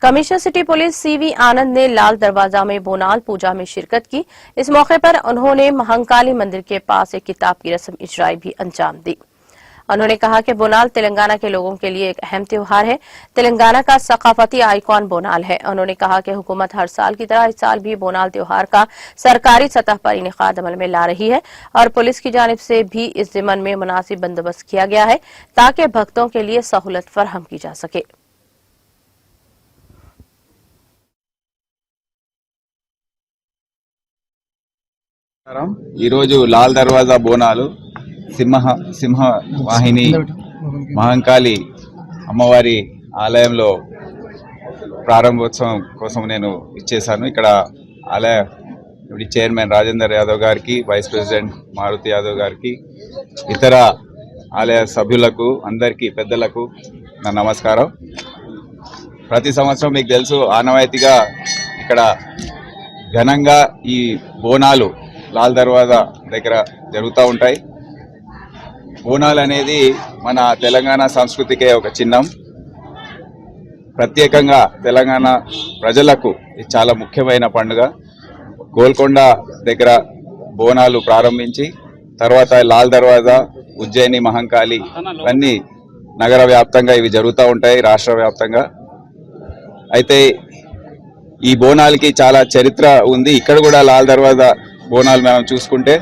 Commissioner city police CV आनंद ने लाल दरवाजा में बोनाल पूजा में शिरकत की। इस मौके पर उन्होंने महाकाली मंदिर के पास एक किताब की रस्म इजराई भी अंजाम दी। उन्होंने कहा कि बोनाल तेलंगाना के लोगों के लिए एक अहम त्योहार है। तेलंगाना का सकाफती आइकॉन बोनाल है। उन्होंने कहा कि हुकूमत हर साल की तरह इस साल भी बोनाल त्योहार का सरकारी सतह पर इनेकाद अमल में ला रही है और पुलिस की जानिब से भी इस ज़िम्मन में मुनासिब बंदोबस्त किया गया है ताकि भक्तों के लिए सहूलत फराहम की जा सके। लाल दरवाजा बोनालू సింహ వాహిని మహంకాళి అమ్మవారి ఆలయంలో ప్రారంభోత్సవం కోసం నేను ఇచ్చేశాను। ఇక్కడ ఆలయ చైర్మన్ రాజేందర్ యాదవ్ గారికి, వైస్ ప్రెసిడెంట్ మారుతి యాదవ్ గారికి, ఇతర ఆలయ సభ్యులకు, అందరికీ పెద్దలకు నా నమస్కారం। ప్రతి సంవత్సరం మీకు తెలుసు ఆనవాయితీగా ఇక్కడ ఘనంగా ఈ బోనాలు లాల్ దర్వాజా దగ్గర జరుగుతూ ఉంటాయి। బోనాలు అనేది మన తెలంగాణ సంస్కృతికే ఒక చిహ్నం। ప్రత్యేకంగా తెలంగాణ ప్రజలకు ఇది చాలా ముఖ్యమైన పండుగ। గోల్కొండ దగ్గర బోనాలు ప్రారంభించి తర్వాత లాల్ దర్వాజా, ఉజ్జయిని, మహంకాళి అన్ని నగర వ్యాప్తంగా ఇవి జరుగుతూ ఉంటాయి, రాష్ట్ర వ్యాప్తంగా। అయితే ఈ బోనాలకి చాలా చరిత్ర ఉంది। ఇక్కడ కూడా లాల్ దర్వాజా బోనాలు మనం చూసుకుంటే